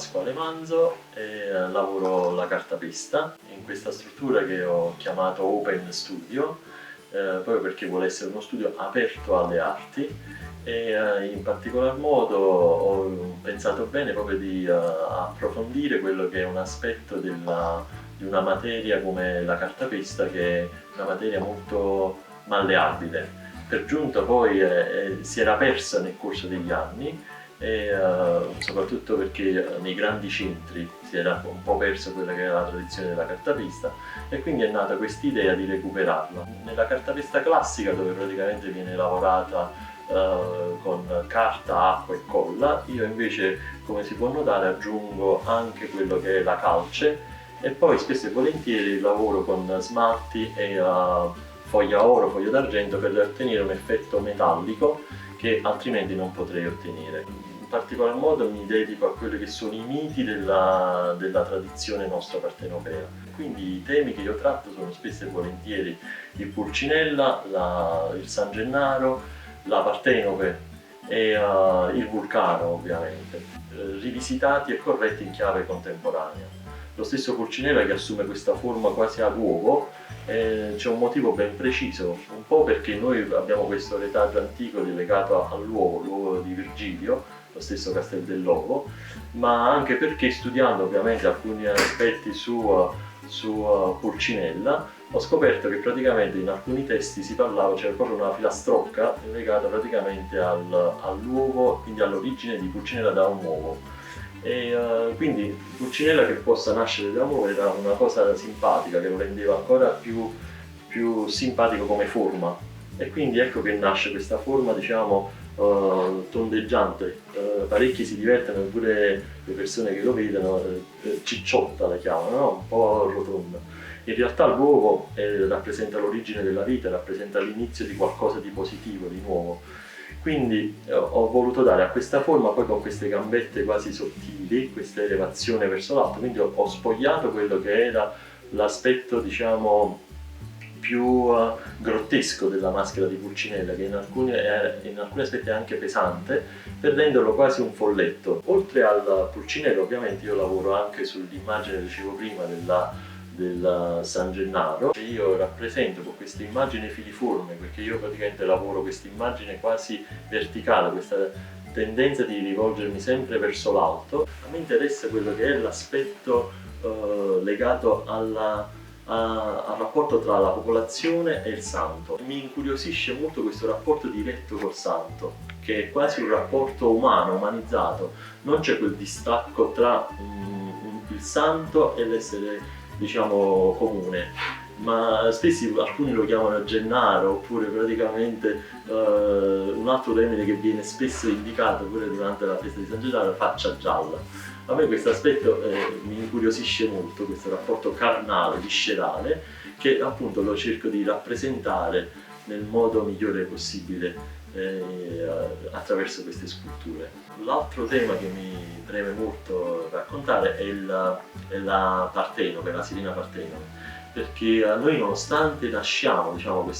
Pasquale Manzo e lavoro la cartapesta in questa struttura che ho chiamato Open Studio, proprio perché vuole essere uno studio aperto alle arti e in particolar modo ho pensato bene proprio di approfondire quello che è un aspetto di una materia come la cartapesta, che è una materia molto malleabile. Per giunta poi si era persa nel corso degli anni e soprattutto perché nei grandi centri si era un po' perso quella che era la tradizione della cartapesta e quindi è nata quest'idea di recuperarla. Nella cartapesta classica, dove praticamente viene lavorata con carta, acqua e colla, io invece, come si può notare, aggiungo anche quello che è la calce e poi spesso e volentieri lavoro con smalti e foglia oro, foglia d'argento per ottenere un effetto metallico che altrimenti non potrei ottenere. In particolar modo mi dedico a quelli che sono i miti della tradizione nostra partenopea. Quindi i temi che io tratto sono spesso e volentieri il Pulcinella, il San Gennaro, la Partenope e il Vulcano, ovviamente, rivisitati e corretti in chiave contemporanea. Lo stesso Pulcinella, che assume questa forma quasi ad uovo, c'è un motivo ben preciso, un po' perché noi abbiamo questo retaggio antico legato all'uovo, l'uovo di Virgilio, lo stesso Castel dell'Ovo, ma anche perché, studiando ovviamente alcuni aspetti su Pulcinella, ho scoperto che praticamente in alcuni testi si parlava, c'era proprio una filastrocca legata praticamente all'uovo, quindi all'origine di Pulcinella da un uovo. E quindi Pulcinella che possa nascere da un uovo era una cosa simpatica, che lo rendeva ancora più simpatico come forma. E quindi ecco che nasce questa forma, diciamo, tondeggiante. Parecchi si divertono, pure le persone che lo vedono, cicciotta la chiamano, no? Un po' rotonda. In realtà l'uovo rappresenta l'origine della vita, rappresenta l'inizio di qualcosa di positivo, di nuovo. Quindi ho voluto dare a questa forma, poi con queste gambette quasi sottili, questa elevazione verso l'alto, quindi ho spogliato quello che era l'aspetto, diciamo, più grottesco della maschera di Pulcinella, che in alcuni aspetti è anche pesante, per renderlo quasi un folletto. Oltre al Pulcinella, ovviamente, io lavoro anche sull'immagine, dicevo prima, del San Gennaro. Io rappresento con questa immagine filiforme, perché io praticamente lavoro questa immagine quasi verticale, questa tendenza di rivolgermi sempre verso l'alto. A me interessa quello che è l'aspetto legato al rapporto tra la popolazione e il santo. Mi incuriosisce molto questo rapporto diretto col santo, che è quasi un rapporto umano, umanizzato. Non c'è quel distacco tra il santo e l'essere, diciamo, comune, ma spesso alcuni lo chiamano Gennaro, oppure praticamente un altro termine che viene spesso indicato pure durante la festa di San Gennaro, faccia gialla. A me questo aspetto mi incuriosisce molto, questo rapporto carnale, viscerale, che appunto lo cerco di rappresentare nel modo migliore possibile attraverso queste sculture. L'altro tema che mi preme molto raccontare è la Partenope, la Sirena Partenope, perché noi, nonostante nasciamo, diciamo,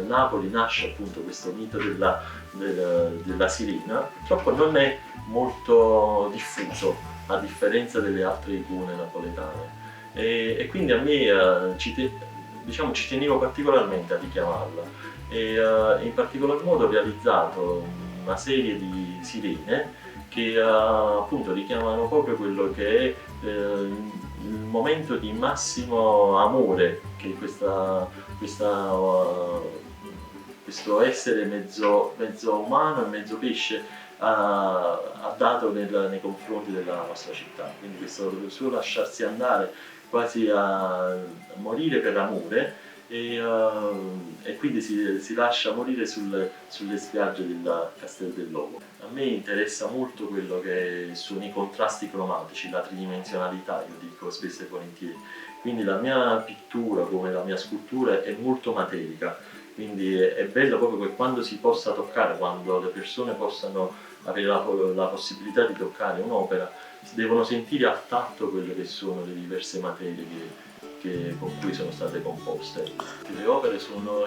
Napoli nasce appunto questo mito della sirena, purtroppo non è molto diffuso a differenza delle altre icone napoletane e quindi a me diciamo, ci tenevo particolarmente a richiamarla e in particolar modo ho realizzato una serie di sirene che appunto richiamano proprio quello che è il momento di massimo amore che questo essere mezzo umano e mezzo pesce ha dato nei confronti della nostra città. Quindi questo suo lasciarsi andare quasi a morire per amore e quindi si lascia morire sulle spiagge del Castel dell'Ovo. A me interessa molto quello che sono i contrasti cromatici, la tridimensionalità, io dico spesso e volentieri. Quindi la mia pittura, come la mia scultura, è molto materica, quindi è bello proprio che quando si possa toccare, quando le persone possano avere la possibilità di toccare un'opera, devono sentire a tatto quelle che sono le diverse materie con cui sono state composte. Le opere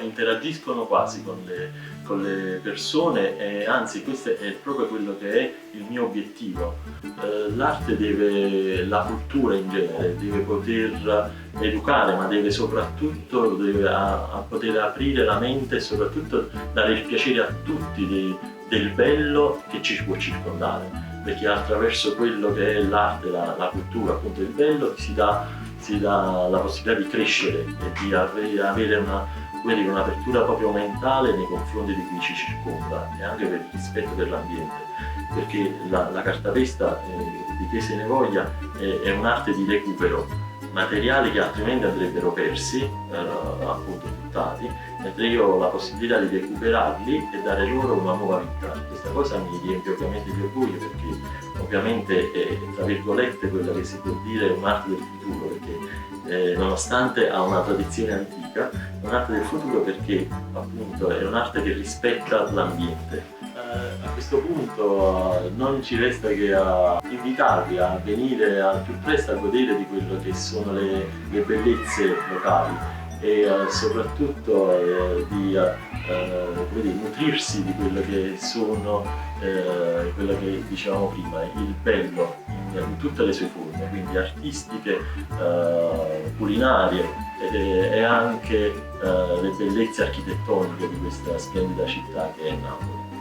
interagiscono quasi con le persone e anzi questo è proprio quello che è il mio obiettivo. L'arte la cultura in genere deve poter educare, ma deve soprattutto poter aprire la mente e soprattutto dare il piacere a tutti del bello che ci può circondare, perché attraverso quello che è l'arte, la cultura, appunto il bello, si dà la possibilità di crescere e di avere un'apertura proprio mentale nei confronti di chi ci circonda e anche per il rispetto per l'ambiente, perché la cartapesta, di che se ne voglia, è un'arte di recupero, materiali che altrimenti andrebbero persi, appunto buttati, mentre io ho la possibilità di recuperarli e dare loro una nuova vita. Questa cosa mi riempie ovviamente di orgoglio, perché ovviamente è, tra virgolette, quella che si può dire un'arte del futuro, perché nonostante ha una tradizione antica, è un'arte del futuro perché appunto è un'arte che rispetta l'ambiente. A questo punto non ci resta che a invitarvi a venire al più presto a godere di quello che sono le bellezze locali e soprattutto di nutrirsi di quello che sono, quello che dicevamo prima, il bello in tutte le sue forme, quindi artistiche, culinarie e anche le bellezze architettoniche di questa splendida città che è Napoli.